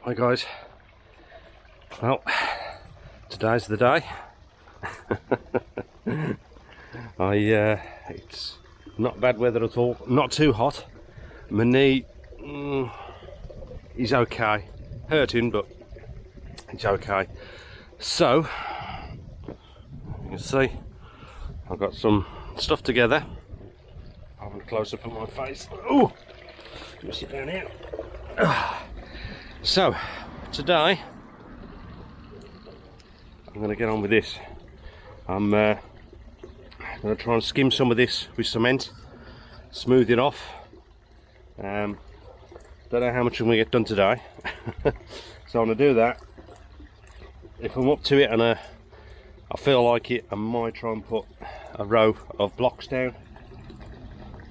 Hi guys. Well, today's the day. It's not bad weather at all. Not too hot. My knee is okay. Hurting, but it's okay. So you can see I've got some stuff together. I'll have a close up on my face. Oh, let me sit down here. So today I'm going to get on with this. I'm going to try and skim some of this with cement, smooth it off. Don't know how much I'm going to get done today. So I'm going to do that. If I'm up to it and I feel like it, I might try and put a row of blocks down.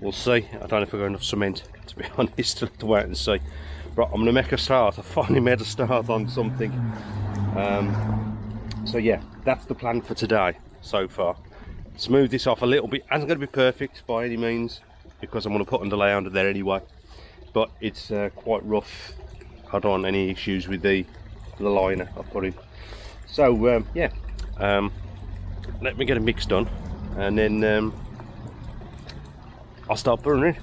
We'll see. I don't know if I've got enough cement, to be honest. I'll have to wait and see. But I'm going to make a start. I finally made a start on something. So yeah, that's the plan for today so far. Smooth this off a little bit. Isn't going to be perfect by any means, because I'm going to put underlay under there anyway. But it's quite rough. I don't want any issues with the liner I put in. So yeah, let me get a mix done, and then I'll start burning.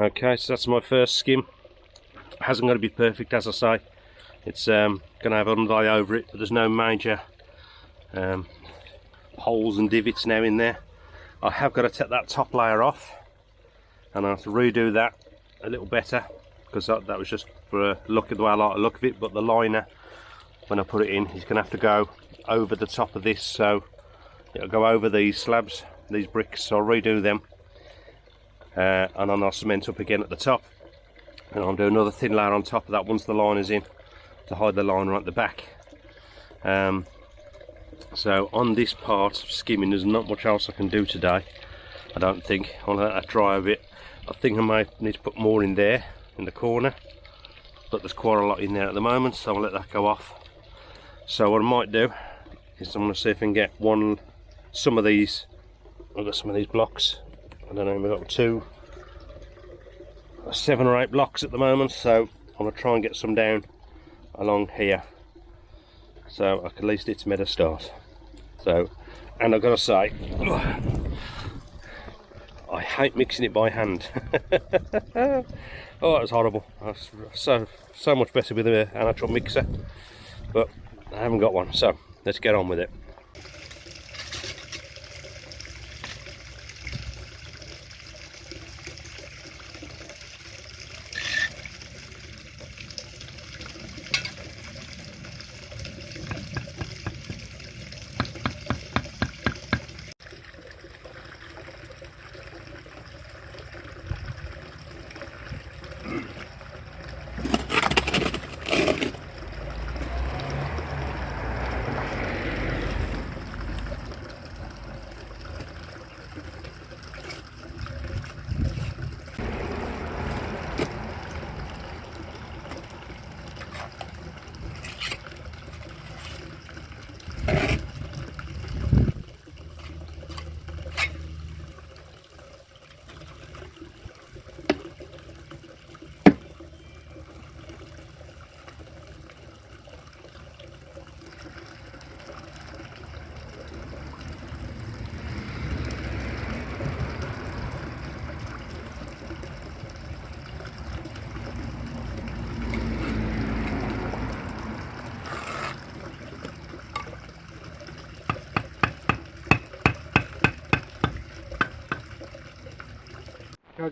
Okay, so that's my first skim. It hasn't got to be perfect, as I say. It's going to have underlay over it, but there's no major holes and divots now in there. I have got to take that top layer off, and I have to redo that a little better, because that was just for a look at the way I like the look of it. But the liner, when I put it in, is going to have to go over the top of this, so it'll go over these slabs, these bricks. So I'll redo them. And then I'll cement up again at the top, and I'll do another thin layer on top of that once the liner's in, to hide the liner at the back. So on this part of skimming, there's not much else I can do today, I don't think. I'll let that dry a bit. I think I might need to put more in there in the corner, but there's quite a lot in there at the moment, so I'll let that go off. So what I might do is I'm going to see if I can get some of these. I've got some of these blocks. I don't know, we've got 7 or 8 blocks at the moment, so I'm going to try and get some down along here, so at least it's made a start. So, and I've got to say, I hate mixing it by hand. Oh, it was horrible. So much better with an actual mixer, but I haven't got one, so let's get on with it.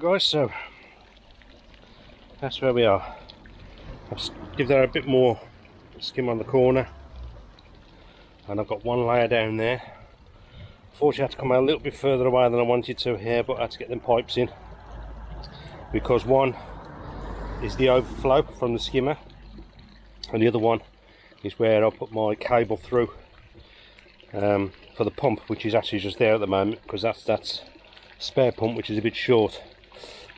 Okay guys, so that's where we are. I'll give that a bit more skim on the corner, and I've got one layer down there. Fortunately I had to come out a little bit further away than I wanted to here, but I had to get them pipes in, because one is the overflow from the skimmer and the other one is where I'll put my cable through for the pump, which is actually just there at the moment, because that's spare pump which is a bit short,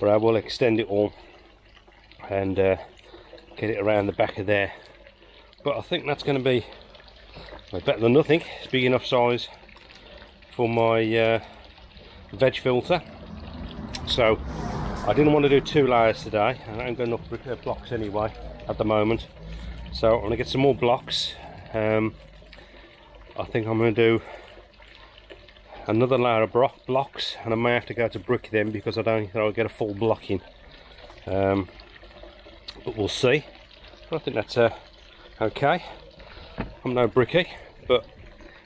but I will extend it all and get it around the back of there. But I think that's going to be better than nothing. It's big enough size for my veg filter. So I didn't want to do 2 layers today, and I ain't got enough blocks anyway at the moment, so I'm going to get some more blocks. I think I'm going to do another layer of blocks, and I may have to go to brick them because I don't think I'll get a full block in, but we'll see. But I think that's okay. I'm no bricky, but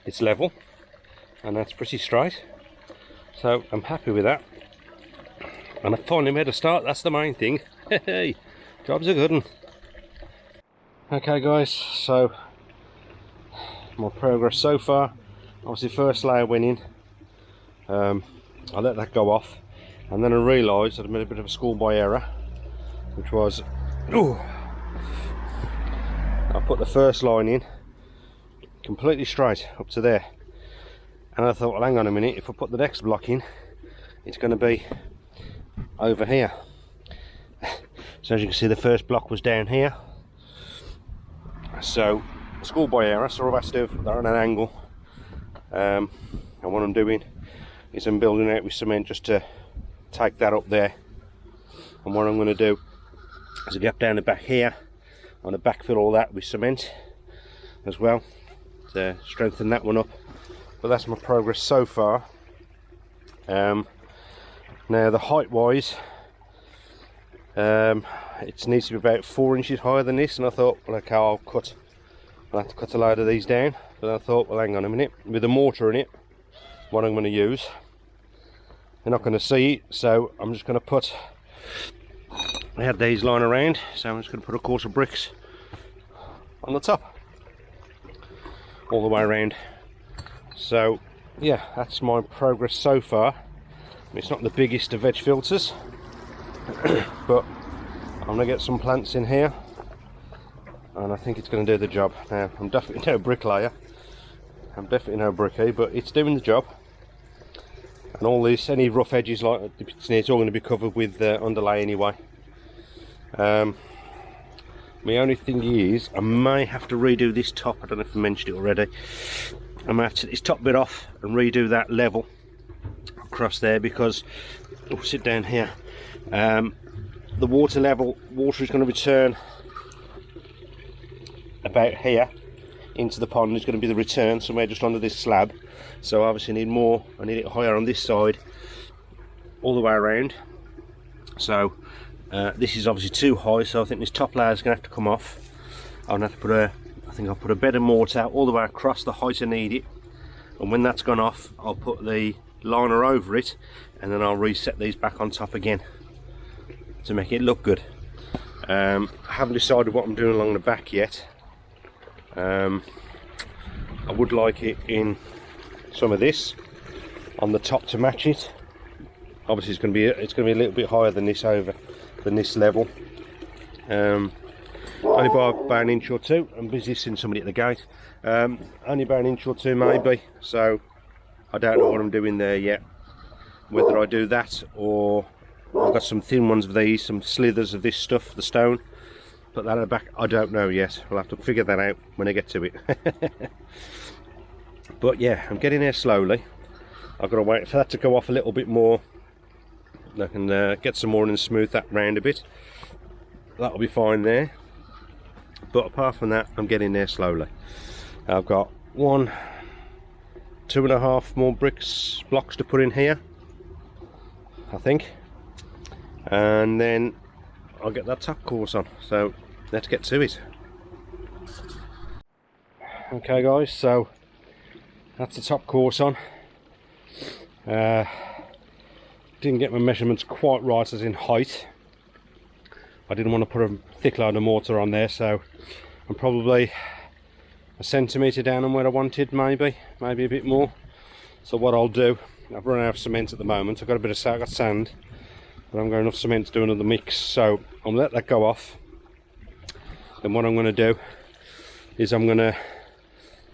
it's level and that's pretty straight, so I'm happy with that. And I finally made a start, that's the main thing. Hey, job's a good one. Okay guys, so my progress so far, obviously first layer went in, I let that go off, and then I realised that I made a bit of a schoolboy error, which was, I put the first line in completely straight up to there, and I thought, well hang on a minute, if I put the next block in, it's going to be over here. So as you can see, the first block was down here, so schoolboy error, so I've had to do that on an angle, and what I'm doing is I'm building out with cement just to take that up there. And what I'm going to do is get down the back here, I'm going to backfill all that with cement as well to strengthen that one up. But that's my progress so far. Now the height wise, it needs to be about 4 inches higher than this, and I thought, well okay, I'll have to cut a load of these down. But I thought, well hang on a minute, with the mortar in it, what I'm going to use, they're not going to see it, so I'm just going to put, I had these lying around, so I'm just going to put a course of bricks on the top all the way around. So yeah, that's my progress so far. It's not the biggest of veg filters, but I'm going to get some plants in here and I think it's going to do the job. Now I'm definitely no bricklayer, I'm definitely no bricky, but it's doing the job. And all this, any rough edges like it's all going to be covered with underlay anyway. My only thing is, I may have to redo this top. I don't know if I mentioned it already. I may have to take this top bit off and redo that level across there, because oh, sit down here. The water is going to return about here into the pond. Is going to be the return somewhere just under this slab. So obviously I need it higher on this side all the way around. So this is obviously too high, so I think this top layer is going to have to come off. I'll have to put I'll put a bed of mortar all the way across the height I need it, and when that's gone off I'll put the liner over it, and then I'll reset these back on top again to make it look good. I haven't decided what I'm doing along the back yet. I would like it in some of this on the top to match it. Obviously it's going to be a little bit higher than this level. Only by an inch or two. I'm busy seeing somebody at the gate. Only by an inch or two maybe, so I don't know what I'm doing there yet, whether I do that or I've got some thin ones of these, some slithers of this stuff, the stone, put that at the back. I don't know yet, I'll have to figure that out when I get to it. But yeah, I'm getting there slowly. I've got to wait for that to go off a little bit more. I can get some more and smooth that round a bit. That'll be fine there. But apart from that, I'm getting there slowly. I've got 1, 2.5 more blocks to put in here, I think, and then I'll get that top course on. So let's get to it. Okay guys, so that's the top course on. Didn't didn't get my measurements quite right as in height. I didn't want to put a thick load of mortar on there, so I'm probably a centimetre down on where I wanted, maybe a bit more. So what I'll do, I've run out of cement at the moment. I've got a bit of sand, I've got sand, but I've got enough cement to do another mix, so I'm gonna let that go off. Then what I'm going to do is I'm going to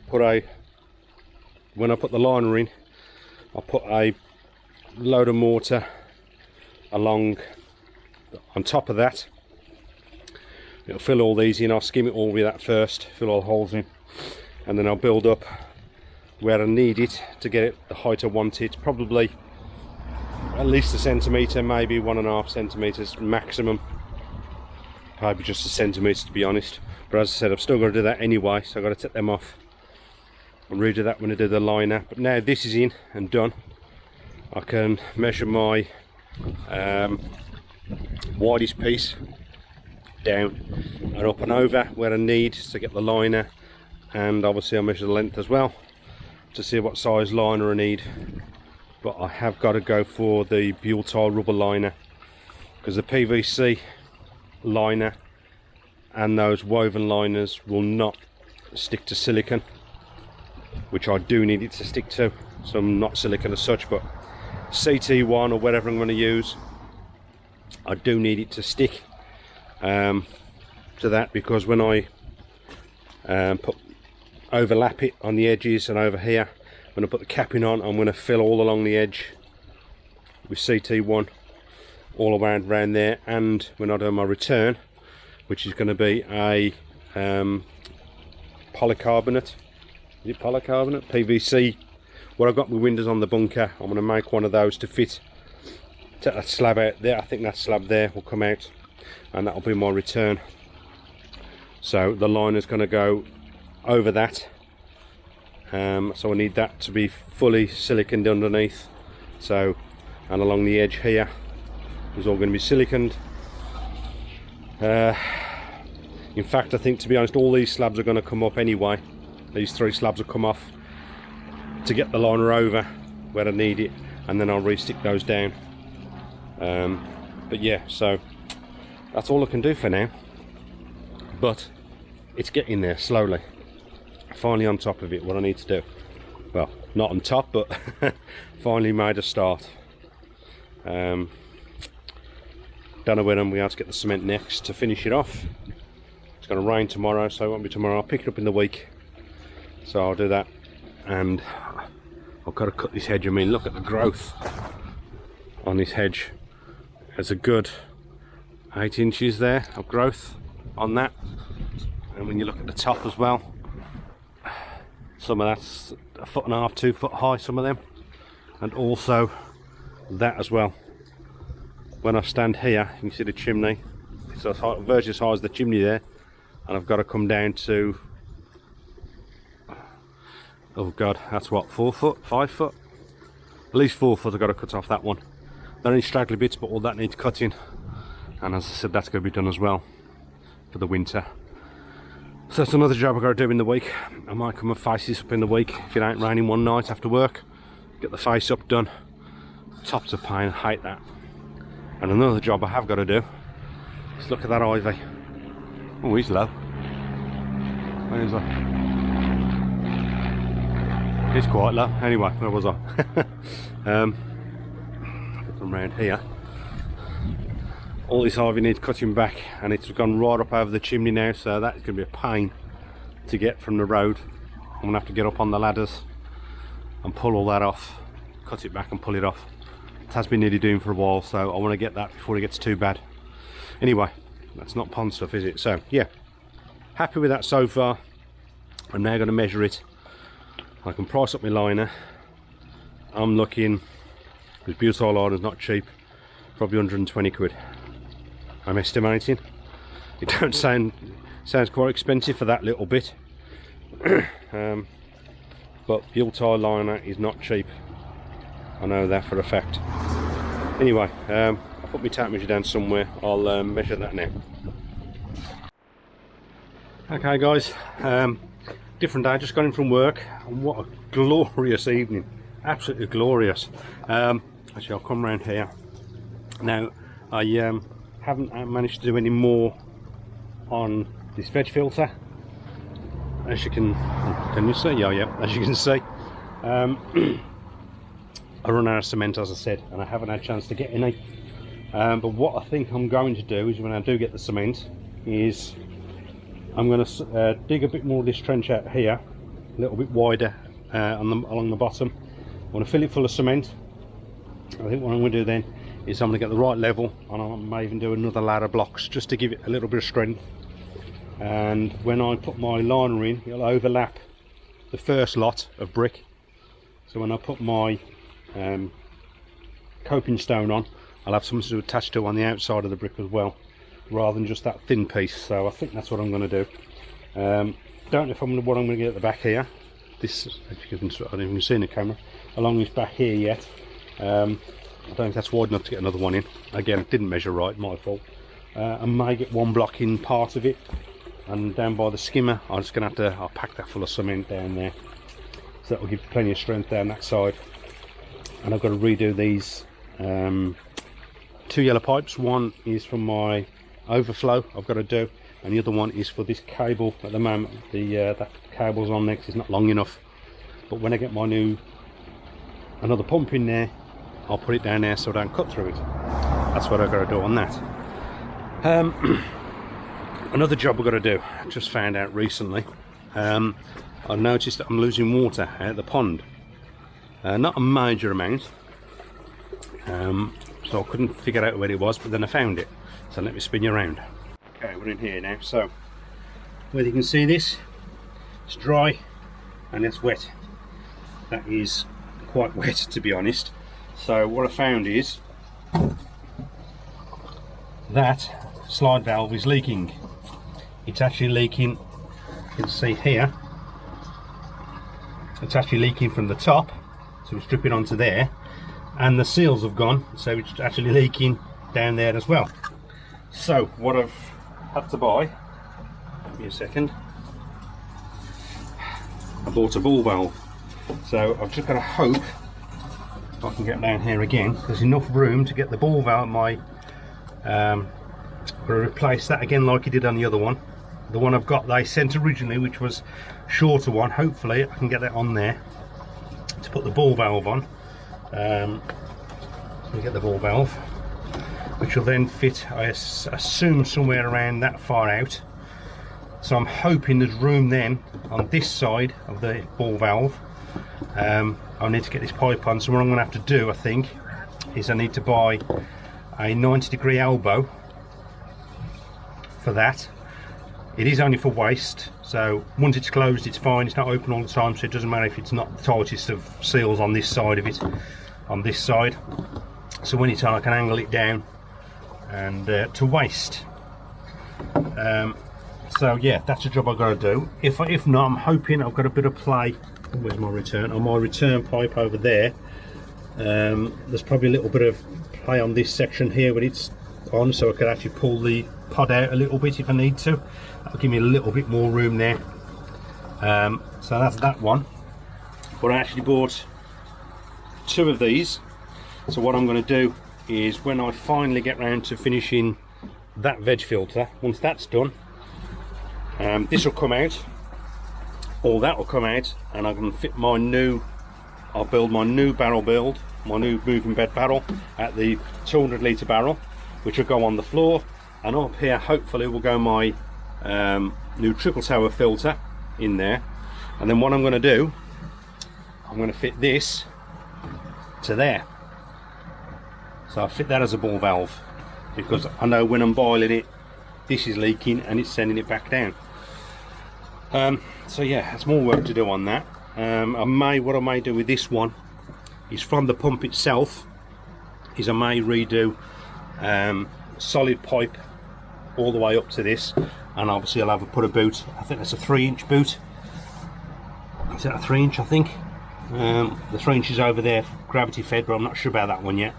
put when I put the liner in, I'll put a load of mortar on top of that. It'll fill all these in. I'll skim it all with that first, fill all the holes in, and then I'll build up where I need it to get it the height I want it. Probably at least a centimetre, maybe 1.5 centimetres maximum. Probably just a centimetre to be honest. But as I said, I've still got to do that anyway, so I've got to take them off and redo that when I do the liner. But now this is in and done, I can measure my widest piece down and up and over where I need to get the liner, and obviously I'll measure the length as well to see what size liner I need. But I have got to go for the butyl rubber liner, because the PVC liner and those woven liners will not stick to silicone, which I do need it to stick to. So I'm not silicone as such, but CT1 or whatever I'm going to use, I do need it to stick to that, because when I overlap it on the edges and over here, when I put the capping on, I'm going to fill all along the edge with CT1 all around there. And when I do my return, which is going to be a polycarbonate, is it polycarbonate? PVC. What I've got my windows on the bunker, I'm going to make one of those to fit. Take that slab out there, I think that slab there will come out, and that'll be my return. So the liner's going to go over that, so I need that to be fully siliconed underneath. So, and along the edge here is all going to be siliconed. In fact, I think, to be honest, all these slabs are going to come up anyway. These 3 slabs will come off to get the liner over where I need it, and then I'll re-stick those down. But yeah, so that's all I can do for now, but it's getting there slowly. Finally on top of it, what I need to do, well, not on top, but finally made a start. Don't know when I'm going to have to get the cement next to finish it off. It's going to rain tomorrow, so it won't be tomorrow. I'll pick it up in the week, so I'll do that. And I've got to cut this hedge. I mean, look at the growth on this hedge. There's a good 8 inches there of growth on that, and when you look at the top as well, some of that's 1.5 foot, 2 foot high, some of them, and also that as well. When I stand here, you can see the chimney. It's virtually as high as the chimney there, and I've got to come down to, oh god, that's what, 4 foot, 5 foot, at least 4 foot. I've got to cut off that one. There are any straggly bits, but all that needs cutting, and as I said, that's going to be done as well for the winter. So that's another job I've got to do in the week. I might come and face this up in the week if it ain't raining one night after work. Get the face up done. Tops of pain, I hate that. And another job I have got to do is look at that ivy. Oh, he's low. Where is that? It's quite low. Anyway, where was I? From around here. All this ivy needs cutting back, and it's gone right up over the chimney now, so that's going to be a pain to get from the road. I'm going to have to get up on the ladders and pull all that off, cut it back and pull it off. It has been nearly doing for a while, so I want to get that before it gets too bad. Anyway, that's not pond stuff, is it? So yeah, happy with that so far. I'm now going to measure it. I can price up my liner. I'm looking, because butyl liner is not cheap, probably 120 quid. I'm estimating. It don't sounds quite expensive for that little bit. But butyl liner is not cheap. I know that for a fact. Anyway, I'll put my tape measure down somewhere. I'll measure that now. Okay guys, different day, just got in from work, and what a glorious evening, absolutely glorious. Actually, I'll come around here Now I haven't managed to do any more on this veg filter, as you can you see? Yeah, as you can see. I run out of cement, as I said, and I haven't had a chance to get any. But what I think I'm going to do is, when I do get the cement, is I'm going to dig a bit more of this trench out here, a little bit wider along the bottom. I want to fill it full of cement. I think what I'm going to do then is I'm going to get the right level, and I may even do another ladder of blocks just to give it a little bit of strength. And when I put my liner in, it'll overlap the first lot of brick. So when I put my coping stone on, I'll have something to attach to on the outside of the brick as well, rather than just that thin piece. So I think that's what I'm going to do. Don't know if what I'm going to get at the back here. This, as you can, I don't even see in the camera, along this back here yet. I don't think that's wide enough to get another one in. Again, it didn't measure right, my fault. I may get one block in part of it, and down by the skimmer I'm just going to have to, I'll pack that full of cement down there, so that will give plenty of strength down that side. And I've got to redo these 2 yellow pipes. One is for my overflow I've got to do, and the other one is for this cable. At the moment that cable's on there 'cause it's not long enough, but when I get my another pump in there, I'll put it down there so I don't cut through it. That's what I've got to do on that. Another job I've got to do, I just found out recently. I've noticed that I'm losing water out of the pond. Not a major amount, so I couldn't figure out where it was, but then I found it. So let me spin you around. Okay, we're in here now. So whether you can see this, it's dry and it's wet. That is quite wet, to be honest. So what I found is that slide valve is leaking. It's actually leaking, you can see here, it's actually leaking from the top, so it's dripping onto there, and the seals have gone, so it's actually leaking down there as well. So what I've had to buy, give me a second, I bought a ball valve. So I've just got to hope if I can get down here again, there's enough room to get the ball valve. My I'm going to replace that again like I did on the other one. The one I've got they sent originally, which was shorter one. Hopefully I can get that on there to put the ball valve on. Let me get the ball valve, which will then fit, I assume, somewhere around that far out. So I'm hoping there's room then on this side of the ball valve. I'll need to get this pipe on, so what I'm going to have to do, I think, is I need to buy a 90-degree elbow for that. It is only for waste, so once it's closed it's fine, it's not open all the time, so it doesn't matter if it's not the tightest of seals on this side of it, on this side. So when it's on I can angle it down and to waste. So yeah, that's a job I've got to do. If not, I'm hoping I've got a bit of play. Where's my return? On my return pipe over there, there's probably a little bit of play on this section here when it's on, so I could actually pull the pod out a little bit if I need to. That'll give me a little bit more room there. So that's that one. But I actually bought 2 of these. So what I'm going to do is, when I finally get round to finishing that veg filter, once that's done, this will come out, or that will come out, and I can fit my new, I'll build my new barrel build, my new moving bed barrel at the 200 litre barrel, which will go on the floor, and up here hopefully will go my new triple tower filter in there. And then what I'm going to do, I'm going to fit this to there, so I'll fit that as a ball valve, because I know when I'm boiling it, this is leaking and it's sending it back down. So yeah, there's more work to do on that. What I may do with this one is, from the pump itself, is I may redo solid pipe all the way up to this, and obviously I'll have put a boot. I think that's a 3-inch boot. Is that a 3-inch? I think the 3 inches over there, gravity fed, but I'm not sure about that one yet.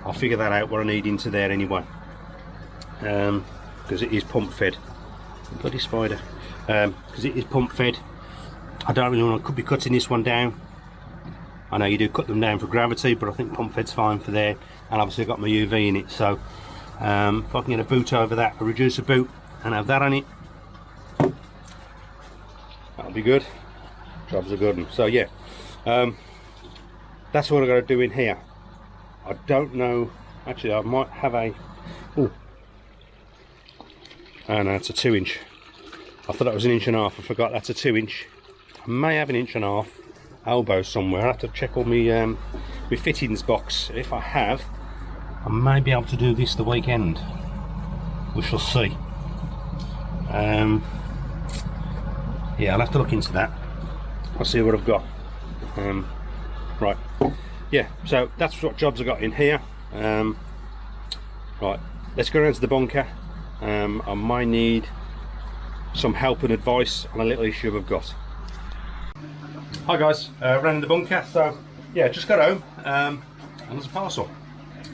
I'll figure that out what I need into there anyway, because it is pump fed. Bloody spider. Because it is pump fed. I don't really want to be cutting this one down I know you do cut them down for gravity, but I think pump fed's fine for there, and obviously I've got my UV in it, so if I can get a boot over that, a reducer boot, and have that on it, that'll be good. Job's a good one. So yeah, that's what I've got to do in here. I don't know, actually I might have a, oh no, it's a 2-inch. I thought that was 1.5 inches. I forgot that's a 2-inch. I may have 1.5 inches elbow somewhere. I'll have to check all my fittings box. If I have, I may be able to do this the weekend. We shall see. Yeah, I'll have to look into that. I'll see what I've got. Right, yeah, so that's what jobs I got in here. Right, let's go around to the bunker. I might need some help and advice on a little issue I've got. Hi guys, around the bunker. So yeah, just got home, and there's a parcel,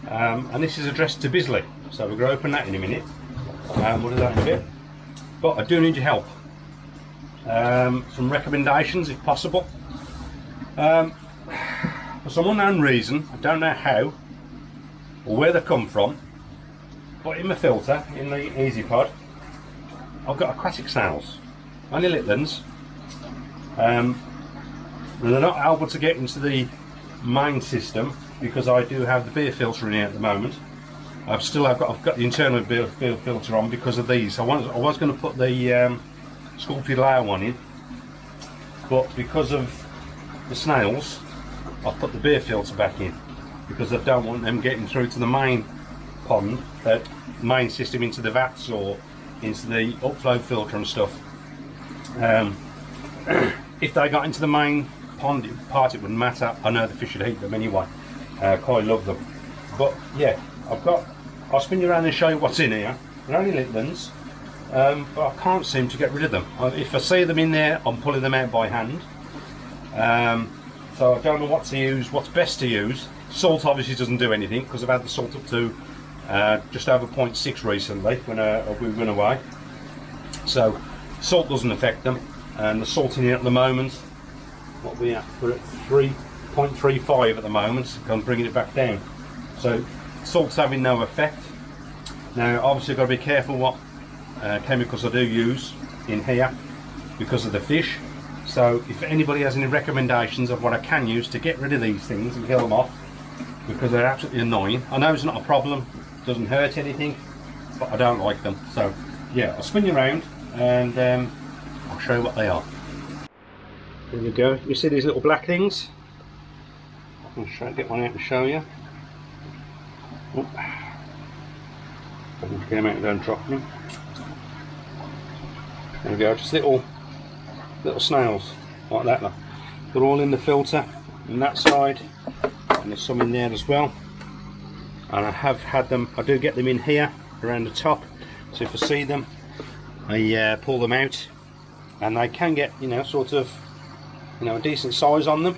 and this is addressed to Bizley, so we're going to open that in a minute. We'll do that in a bit, but I do need your help. Some recommendations if possible. For some unknown reason, I don't know how or where they come from, but in my filter, in the Easy Pod, I've got aquatic snails, only little ones, and they're not able to get into the main system because I do have the beer filter in here at the moment. I've got the internal beer filter on because of these. I was going to put the sculpted layer one in, but because of the snails, I've put the beer filter back in because I don't want them getting through to the main pond, main system, into the vats or into the upflow filter and stuff. If they got into the main pond part, it wouldn't matter. I know the fish would eat them anyway. Quite love them. But yeah, I'll spin you around and show you what's in here. They're only little ones, but I can't seem to get rid of them. If I see them in there, I'm pulling them out by hand. So I don't know what to use, what's best to use. Salt obviously doesn't do anything because I've had the salt up to just over 0.6 recently when we went away. So salt doesn't affect them, and the salt in here at the moment, what we at? We're at 3.35 at the moment. I'm bringing it back down. So salt's having no effect. Now obviously I've got to be careful what chemicals I do use in here because of the fish. So if anybody has any recommendations of what I can use to get rid of these things and kill them off, because they're absolutely annoying. I know it's not a problem, doesn't hurt anything, but I don't like them. So yeah, I'll spin you around and I'll show you what they are. There you go. You see these little black things? I can try to get one out and show you. Oh. I can get them out and don't drop them. There we go, just little snails like that. Look. They're all in the filter on that side, and there's some in there as well. And I have had them, I do get them in here around the top, so if I see them I pull them out, and they can get, you know, sort of, you know, a decent size on them.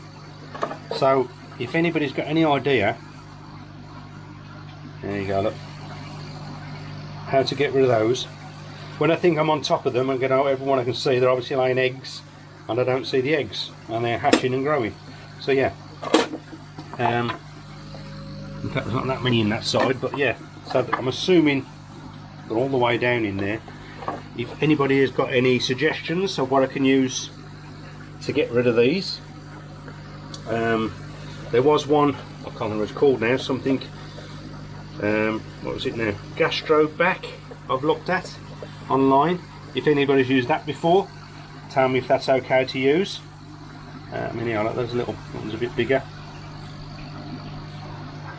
So if anybody's got any idea, there you go, look, how to get rid of those. When I think I'm on top of them and get out everyone I can see, they're obviously laying eggs and I don't see the eggs and they're hatching and growing. So yeah, in fact there's not that many in that side, but yeah, so I'm assuming they're all the way down in there. If anybody has got any suggestions of what I can use to get rid of these, there was one, I can't remember what it's called now, something, what was it now, Gastrobac, I've looked at online. If anybody's used that before, tell me if that's okay to use. I mean, yeah, like those little ones a bit bigger.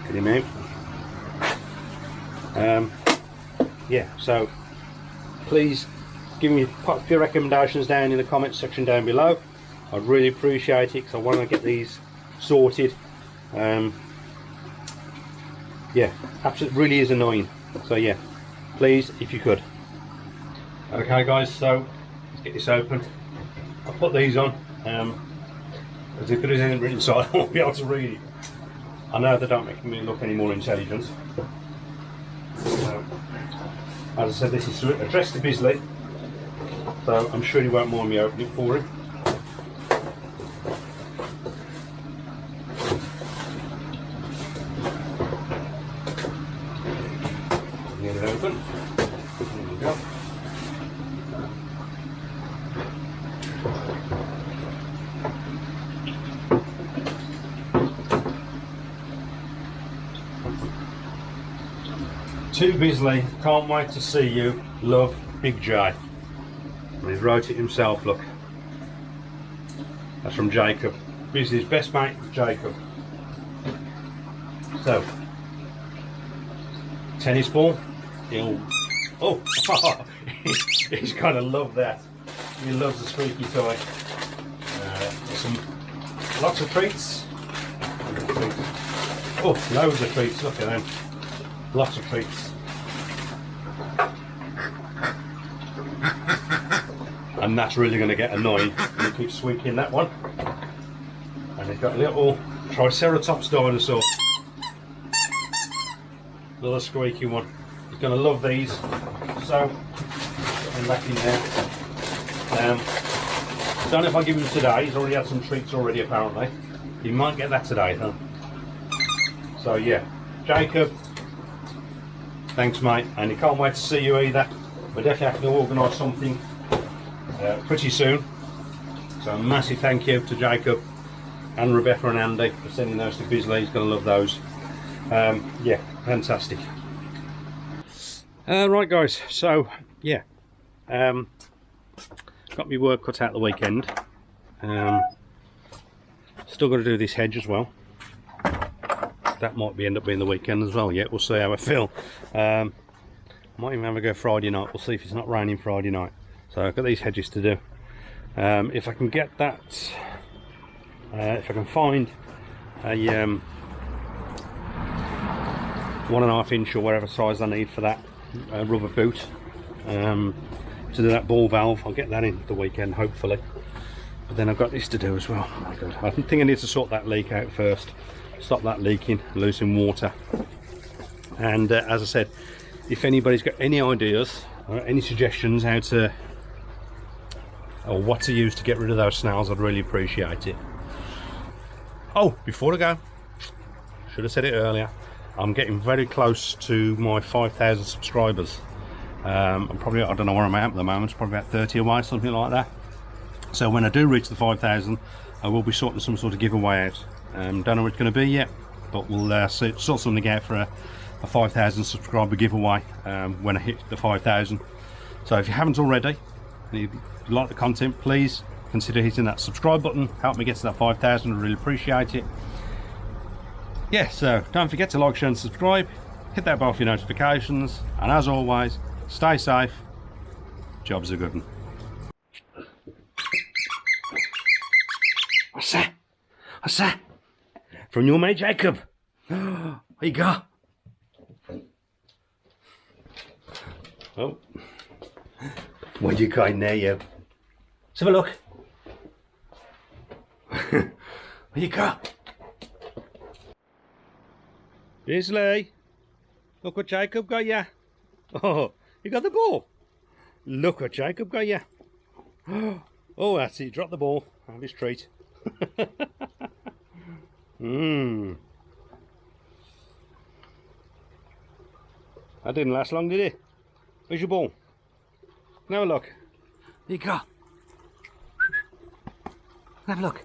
Get him out. Yeah, so please give me pop your recommendations down in the comments section down below. I'd really appreciate it because I want to get these sorted. Yeah, absolutely, really is annoying. So yeah, please, if you could. Okay guys, so let's get this open. I'll put these on, because if there is anything written inside I won't be able to read it. I know they don't make me look any more intelligent. So, as I said, this is addressed to Bizley, so I'm sure he won't mind me opening it for him. To Bizley, can't wait to see you. Love, Big J. And he wrote it himself, look. That's from Jacob. Bizley's best mate, Jacob. So, tennis ball. He'll, oh, he's gonna love that. He loves the squeaky toy. Lots of treats. Oh, loads of treats, look at them. Lots of treats. And that's really going to get annoying. You keep squeaking that one. And they've got a little Triceratops dinosaur. Little squeaky one. He's going to love these. So, put them back in there. Don't know if I'll give him today. He's already had some treats already apparently. He might get that today though. So yeah, Jacob, thanks mate, and he can't wait to see you either. We're definitely having to organise something pretty soon. So a massive thank you to Jacob and Rebecca and Andy for sending those to Bizley. He's going to love those. Yeah, fantastic. Right guys, so yeah, got my work cut out the weekend. Still got to do this hedge as well. That might end up being the weekend as well. Yeah, we'll see how I feel. Might even have a go Friday night. We'll see if it's not raining Friday night. So I've got these hedges to do. If I can get that, if I can find a 1.5 inch or whatever size I need for that rubber boot to do that ball valve, I'll get that in the weekend hopefully. But then I've got this to do as well. Oh my God. I think I need to sort that leak out first. Stop that leaking, losing water. And as I said, if anybody's got any ideas or any suggestions how to or what to use to get rid of those snails, I'd really appreciate it. Oh, before I go, should have said it earlier, I'm getting very close to my 5,000 subscribers. I'm probably, I don't know where I'm at the moment, it's probably about 30 away, something like that. So when I do reach the 5,000, I will be sorting some sort of giveaway out. Don't know what it's going to be yet, but we'll sort something out for a 5,000 subscriber giveaway when I hit the 5,000. So if you haven't already, and you like the content, please consider hitting that subscribe button. Help me get to that 5,000. I really appreciate it. Yeah, so don't forget to like, share and subscribe. Hit that bell for your notifications. And as always, stay safe. Job's a good one. What's that? What's that? From your mate Jacob. There you go. Oh. What you got in there, you? Let's have a look. What you got? Bizley. Look what Jacob got ya. Oh, you got the ball. Look what Jacob got ya. Oh, that's it. Drop the ball. Have his treat. That didn't last long, did it? Where's your ball? Have a look. There you go. Have a look.